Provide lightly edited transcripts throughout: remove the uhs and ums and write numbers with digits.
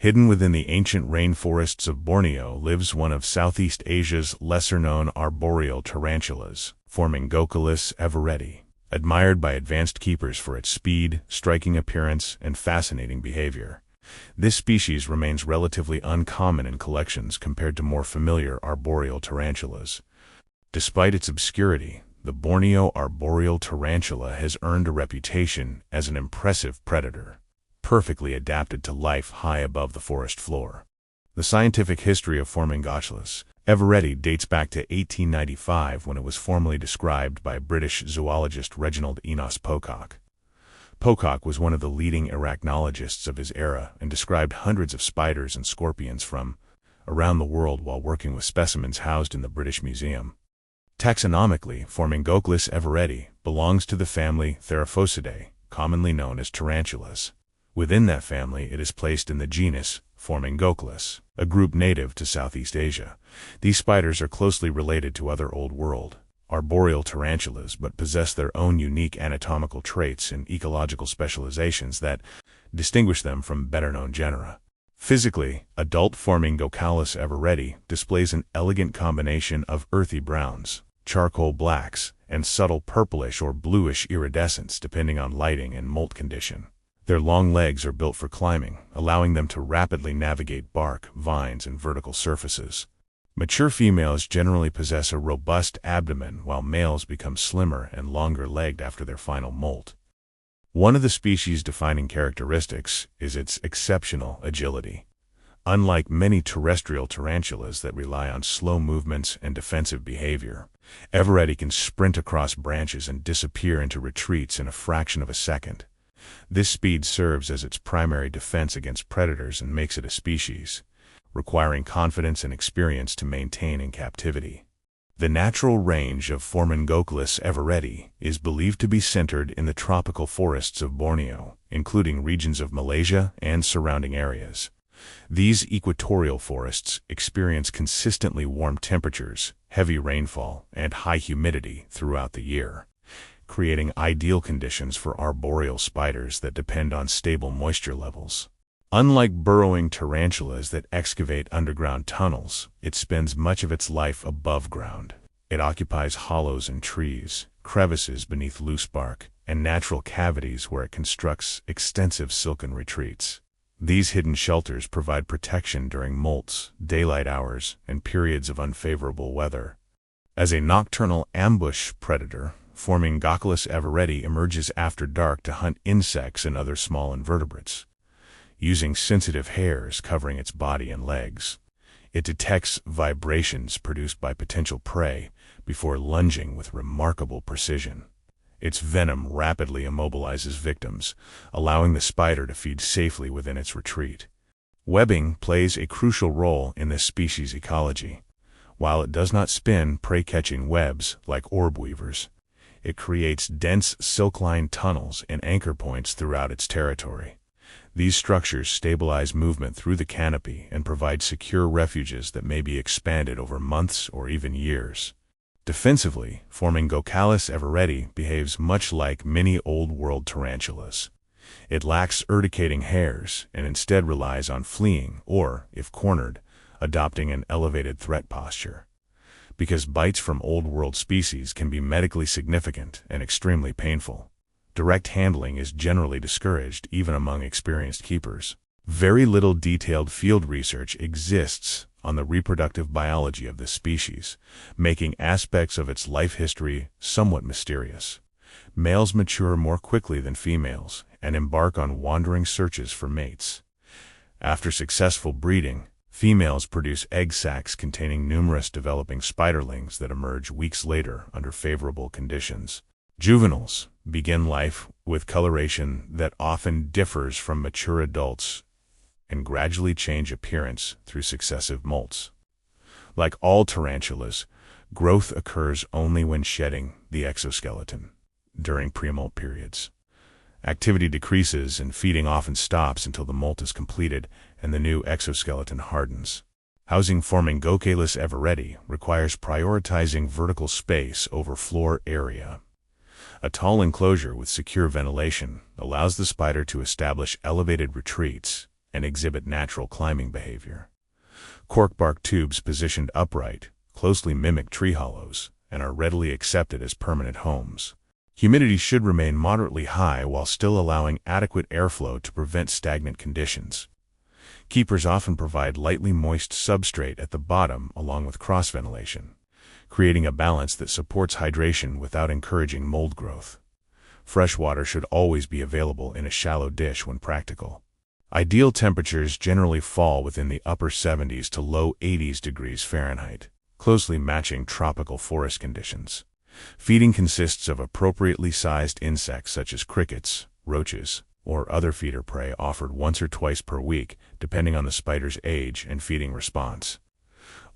Hidden within the ancient rainforests of Borneo lives one of Southeast Asia's lesser-known arboreal tarantulas, Phormingochilus everetti, admired by advanced keepers for its speed, striking appearance, and fascinating behavior. This species remains relatively uncommon in collections compared to more familiar arboreal tarantulas. Despite its obscurity, the Borneo arboreal tarantula has earned a reputation as an impressive predator, perfectly adapted to life high above the forest floor. The scientific history of Phormingochilus everetti dates back to 1895 when it was formally described by British zoologist Reginald Innes Pocock. Pocock was one of the leading arachnologists of his era and described hundreds of spiders and scorpions from around the world while working with specimens housed in the British Museum. Taxonomically, Phormingochilus everetti belongs to the family Theraphosidea, commonly known as tarantulas. Within that family, it is placed in the genus Phormingochilus, a group native to Southeast Asia. These spiders are closely related to other Old World arboreal tarantulas but possess their own unique anatomical traits and ecological specializations that distinguish them from better-known genera. Physically, adult Phormingochilus everetti displays an elegant combination of earthy browns, charcoal blacks, and subtle purplish or bluish iridescence depending on lighting and molt condition. Their long legs are built for climbing, allowing them to rapidly navigate bark, vines, and vertical surfaces. Mature females generally possess a robust abdomen while males become slimmer and longer-legged after their final molt. One of the species' defining characteristics is its exceptional agility. Unlike many terrestrial tarantulas that rely on slow movements and defensive behavior, everetti can sprint across branches and disappear into retreats in a fraction of a second. This speed serves as its primary defense against predators and makes it a species requiring confidence and experience to maintain in captivity. The natural range of Phormingochilus everetti is believed to be centered in the tropical forests of Borneo, including regions of Malaysia and surrounding areas. These equatorial forests experience consistently warm temperatures, heavy rainfall, and high humidity throughout the year, creating ideal conditions for arboreal spiders that depend on stable moisture levels. Unlike burrowing tarantulas that excavate underground tunnels, it spends much of its life above ground. It occupies hollows in trees, crevices beneath loose bark, and natural cavities where it constructs extensive silken retreats. These hidden shelters provide protection during molts, daylight hours, and periods of unfavorable weather. As a nocturnal ambush predator, Phormingochilus everetti emerges after dark to hunt insects and other small invertebrates. Using sensitive hairs covering its body and legs, it detects vibrations produced by potential prey before lunging with remarkable precision. Its venom rapidly immobilizes victims, allowing the spider to feed safely within its retreat. Webbing plays a crucial role in this species' ecology. While it does not spin prey-catching webs like orb weavers, it creates dense silk-lined tunnels and anchor points throughout its territory. These structures stabilize movement through the canopy and provide secure refuges that may be expanded over months or even years. Defensively, Phormingochilus everetti behaves much like many Old World tarantulas. It lacks urticating hairs and instead relies on fleeing or, if cornered, adopting an elevated threat posture. Because bites from Old World species can be medically significant and extremely painful, direct handling is generally discouraged even among experienced keepers. Very little detailed field research exists on the reproductive biology of this species, making aspects of its life history somewhat mysterious. Males mature more quickly than females and embark on wandering searches for mates. After successful breeding, females produce egg sacs containing numerous developing spiderlings that emerge weeks later under favorable conditions. Juveniles begin life with coloration that often differs from mature adults and gradually change appearance through successive molts. Like all tarantulas, growth occurs only when shedding the exoskeleton during premolt periods. Activity decreases and feeding often stops until the molt is completed and the new exoskeleton hardens. Housing Phormingochilus everetti requires prioritizing vertical space over floor area. A tall enclosure with secure ventilation allows the spider to establish elevated retreats and exhibit natural climbing behavior. Corkbark tubes positioned upright closely mimic tree hollows and are readily accepted as permanent homes. Humidity should remain moderately high while still allowing adequate airflow to prevent stagnant conditions. Keepers often provide lightly moist substrate at the bottom along with cross-ventilation, creating a balance that supports hydration without encouraging mold growth. Fresh water should always be available in a shallow dish when practical. Ideal temperatures generally fall within the upper 70s to low 80s degrees Fahrenheit, closely matching tropical forest conditions. Feeding consists of appropriately sized insects such as crickets, roaches, or other feeder prey offered once or twice per week, depending on the spider's age and feeding response.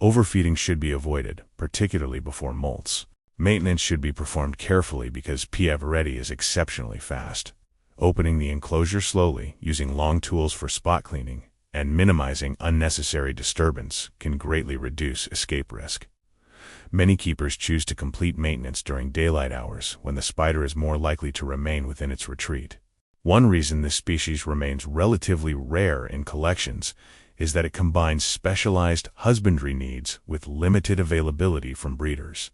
Overfeeding should be avoided, particularly before molts. Maintenance should be performed carefully because P. everetti is exceptionally fast. Opening the enclosure slowly, using long tools for spot cleaning, and minimizing unnecessary disturbance can greatly reduce escape risk. Many keepers choose to complete maintenance during daylight hours when the spider is more likely to remain within its retreat. One reason this species remains relatively rare in collections is that it combines specialized husbandry needs with limited availability from breeders.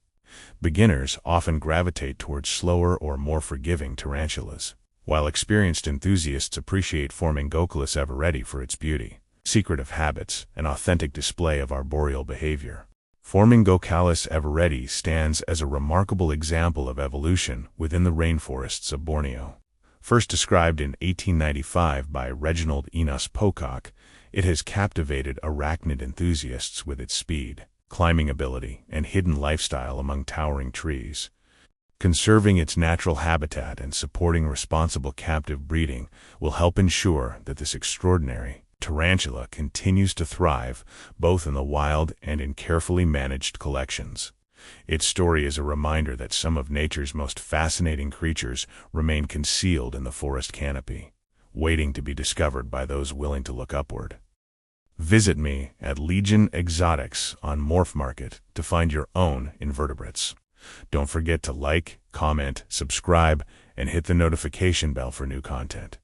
Beginners often gravitate towards slower or more forgiving tarantulas, while experienced enthusiasts appreciate Phormingochilus everetti for its beauty, secretive habits, and authentic display of arboreal behavior. Phormingochilus everetti stands as a remarkable example of evolution within the rainforests of Borneo. First described in 1895 by Reginald Innes Pocock, it has captivated arachnid enthusiasts with its speed, climbing ability, and hidden lifestyle among towering trees. Conserving its natural habitat and supporting responsible captive breeding will help ensure that this extraordinary tarantula continues to thrive both in the wild and in carefully managed collections. Its story is a reminder that some of nature's most fascinating creatures remain concealed in the forest canopy, waiting to be discovered by those willing to look upward. Visit me at Legion Exotics on Morph Market to find your own invertebrates. Don't forget to like, comment, subscribe, and hit the notification bell for new content.